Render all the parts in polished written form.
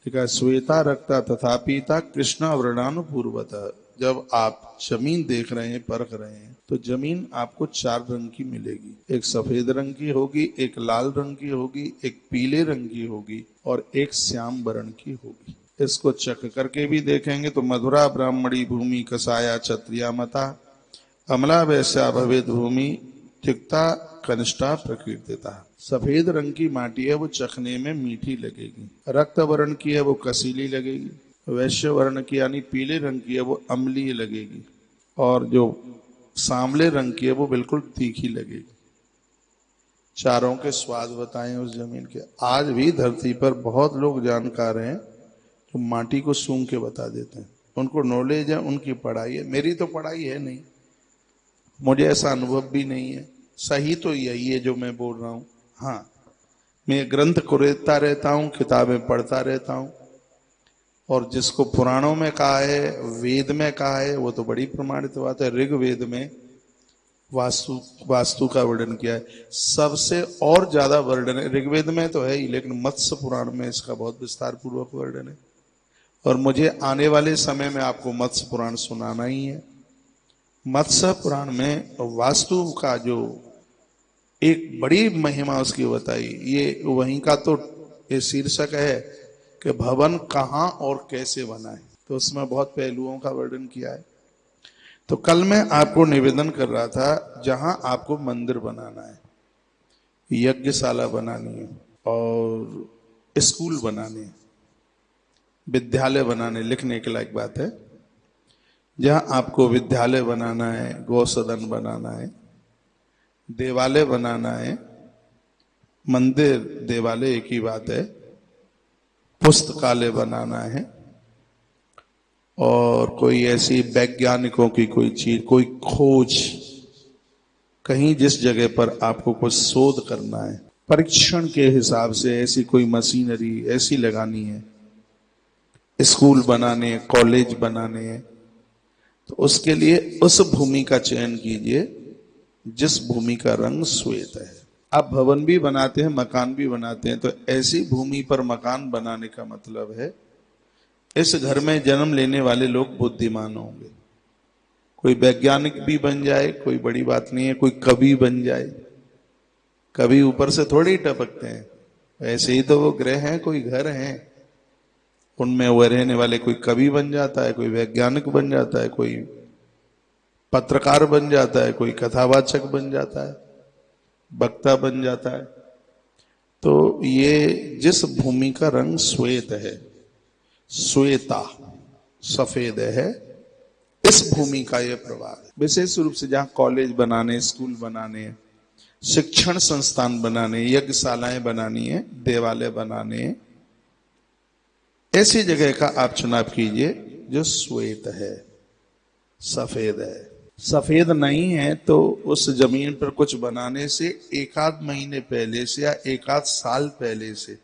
लिखा श्वेता रक्ता तथा पीता कृष्णा वर्णानुपूर्वतः। जब आप जमीन देख रहे हैं, परख रहे हैं, तो जमीन आपको 4 रंग की मिलेगी। एक सफेद रंग की होगी, एक लाल रंग की होगी, एक पीले रंग की होगी और एक श्याम वर्ण की होगी। इसको चख करके भी देखेंगे तो मधुरा ब्राह्मणी भूमि कसाया क्षत्रिया मता, अमला वैश्या भवेद भूमि तिक्ता कनिष्ठा प्रकीर्तिता। सफेद रंग की माटी है वो चखने में मीठी लगेगी, रक्त वर्ण की है वो कसीली लगेगी, वैश्य वर्ण की यानी पीले रंग की है वो अम्लीय लगेगी, और जो सांवले रंग की है वो बिल्कुल तीखी लगेगी। चारों के स्वाद बताएं उस जमीन के। आज भी धरती पर बहुत लोग जानकार हैं जो माटी को सूंघ के बता देते हैं, उनको नॉलेज है, उनकी पढ़ाई है। मेरी तो पढ़ाई है नहीं, मुझे ऐसा अनुभव भी नहीं है। सही तो यही है जो मैं बोल रहा हूं। हाँ, मैं ग्रंथ कुरेदता रहता हूं, किताबें पढ़ता रहता हूं, और जिसको पुराणों में कहा है, वेद में कहा है, वो तो बड़ी प्रमाणित बात है। ऋग्वेद में वास्तु का वर्णन किया है, सबसे और ज्यादा वर्णन है। ऋग्वेद में तो है ही, लेकिन मत्स्य पुराण में इसका बहुत विस्तार पूर्वक वर्णन है, और मुझे आने वाले समय में आपको मत्स्य पुराण सुनाना ही है। मत्स्य पुराण में वास्तु का जो एक बड़ी महिमा उसकी बताई, ये वहीं का तो ये शीर्षक है कि भवन कहाँ और कैसे बनाए, तो उसमें बहुत पहलुओं का वर्णन किया है। तो कल मैं आपको निवेदन कर रहा था, जहां आपको मंदिर बनाना है, यज्ञशाला बनानी है, और स्कूल बनाने हैं, विद्यालय बनाने, लिखने के लायक बात है। जहां आपको विद्यालय बनाना है, गौसदन बनाना है, देवालय बनाना है, मंदिर देवालय एक ही बात है, पुस्तकालय बनाना है, और कोई ऐसी वैज्ञानिकों की कोई चीज, कोई खोज, कहीं जिस जगह पर आपको कुछ शोध करना है, परीक्षण के हिसाब से ऐसी कोई मशीनरी ऐसी लगानी है, स्कूल बनाने हैं, कॉलेज बनाने हैं, तो उसके लिए उस भूमि का चयन कीजिए जिस भूमि का रंग श्वेत है। आप भवन भी बनाते हैं, मकान भी बनाते हैं, तो ऐसी भूमि पर मकान बनाने का मतलब है इस घर में जन्म लेने वाले लोग बुद्धिमान होंगे। कोई वैज्ञानिक भी बन जाए कोई बड़ी बात नहीं है, कोई कवि बन जाए, कवि ऊपर से थोड़ी ही टपकते हैं, ऐसे ही तो वो ग्रह हैं, कोई घर हैं, उनमें वो रहने वाले कोई कवि बन जाता है, कोई वैज्ञानिक बन जाता है, कोई पत्रकार बन जाता है, कोई कथावाचक बन जाता है, वक्ता बन जाता है। तो ये जिस भूमि का रंग श्वेत है, श्वेता सफेद है, इस भूमि का यह प्रभाव है। विशेष रूप से जहां कॉलेज बनाने, स्कूल बनाने, शिक्षण संस्थान बनाने, यज्ञशालाएं बनानी है, देवालय बनाने, ऐसी जगह का आप चुनाव कीजिए जो श्वेत है, सफेद है। सफेद नहीं है तो उस जमीन पर कुछ बनाने से एक आध महीने पहले से या एक आध साल पहले से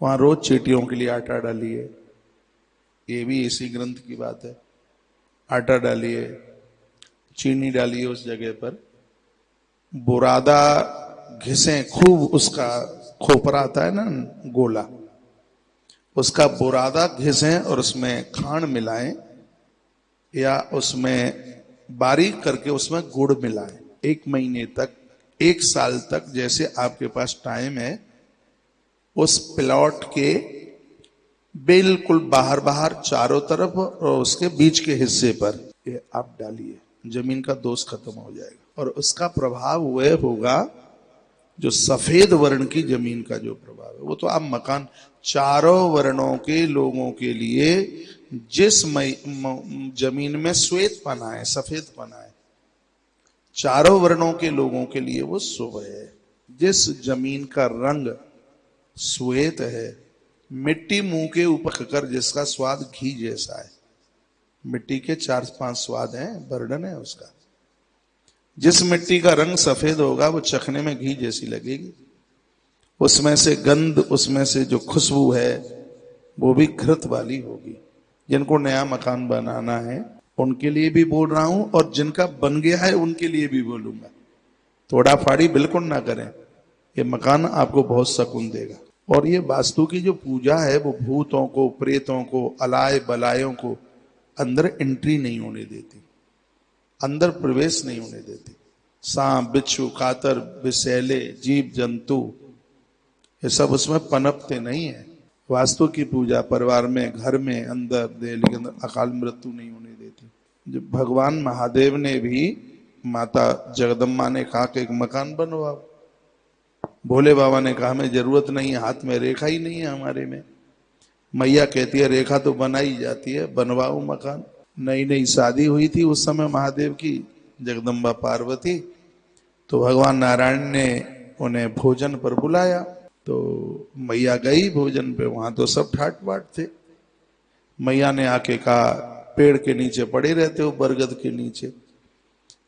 वहां रोज चींटियों के लिए आटा डालिए। ये भी इसी ग्रंथ की बात है। आटा डालिए, चीनी डालिए उस जगह पर, बुरादा घिसे खूब, उसका खोपरा आता है ना गोला, उसका बुरादा घिसें और उसमें खांड मिलाएं, या उसमें बारीक करके उसमें गुड़ मिलाएं। 1 महीने तक, 1 साल तक, जैसे आपके पास टाइम है, उस प्लॉट के बिल्कुल बाहर बाहर चारों तरफ और उसके बीच के हिस्से पर ये आप डालिए, जमीन का दोष खत्म हो जाएगा। और उसका प्रभाव वह होगा जो सफेद वर्ण की जमीन का जो प्रभाव है, वो तो आप मकान चारों वर्णों के लोगों के लिए जिस जमीन में श्वेत पना है, सफेद पना है, चारों वर्णों के लोगों के लिए वो शुभ है। जिस जमीन का रंग श्वेत है, मिट्टी मुंह के ऊपर कर जिसका स्वाद घी जैसा है, मिट्टी के 4-5 स्वाद हैं, वर्णन है उसका। जिस मिट्टी का रंग सफेद होगा वो चखने में घी जैसी लगेगी, उसमें से गंध, उसमें से जो खुशबू है वो भी घृत वाली होगी। जिनको नया मकान बनाना है उनके लिए भी बोल रहा हूं, और जिनका बन गया है उनके लिए भी बोलूंगा, तोड़ा फाड़ी बिल्कुल ना करें, ये मकान आपको बहुत सुकून देगा। और ये वास्तु की जो पूजा है वो भूतों को, प्रेतों को, अलाय बलायों को अंदर एंट्री नहीं होने देती, अंदर प्रवेश नहीं होने देती। सांप, बिच्छू, कातर, विषैले, जीव जंतु ये सब उसमें पनपते नहीं है। वास्तु की पूजा परिवार में, घर में, अंदर देहली के अंदर अकाल मृत्यु नहीं होने देती। जब भगवान महादेव ने भी माता जगदम्बा ने कहा कि एक मकान बनवाओ, भोले बाबा ने कहा हमें जरूरत नहीं है, हाथ में रेखा ही नहीं है हमारे में। मैया कहती है रेखा तो बनाई जाती है, बनवाओ मकान। नई नई शादी हुई थी उस समय महादेव की, जगदम्बा पार्वती, तो भगवान नारायण ने उन्हें भोजन पर बुलाया, तो मैया गई भोजन पे, वहां तो सब ठाट बाट थे। मैया ने आके कहा पेड़ के नीचे पड़े रहते हो, बरगद के नीचे।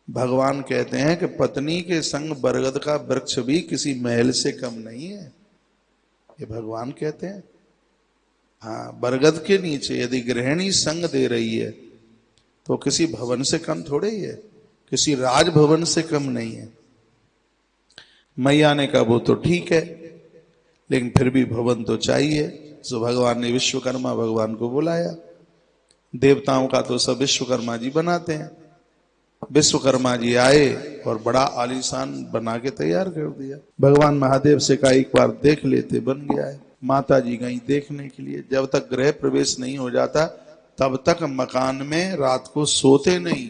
भगवान कहते हैं कि पत्नी के संग बरगद का वृक्ष भी किसी महल से कम नहीं है, ये भगवान कहते हैं। हाँ, बरगद के नीचे यदि गृहिणी संग दे रही है तो किसी भवन से कम थोड़े ही है, किसी राजभवन से कम नहीं है। मैया ने कहा वो तो ठीक है, लेकिन फिर भी भवन तो चाहिए। तो भगवान ने विश्वकर्मा भगवान को बुलाया। देवताओं का तो सब विश्वकर्मा जी बनाते हैं। विश्वकर्मा जी आए और बड़ा आलीशान बना के तैयार कर दिया। भगवान महादेव से कहा एक बार देख लेते, बन गया है। माता जी गई देखने के लिए। जब तक गृह प्रवेश नहीं हो जाता तब तक मकान में रात को सोते नहीं,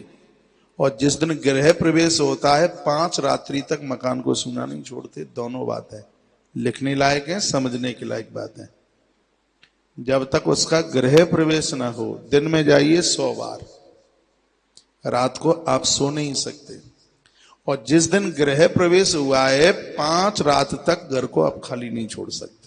और जिस दिन गृह प्रवेश होता है 5 रात्रि तक मकान को सूना नहीं छोड़ते। दोनों बात है, लिखने लायक है, समझने के लायक बात है। जब तक उसका गृह प्रवेश ना हो, दिन में जाइए 100 बार, रात को आप सो नहीं सकते। और जिस दिन गृह प्रवेश हुआ है 5 रात तक घर को आप खाली नहीं छोड़ सकते।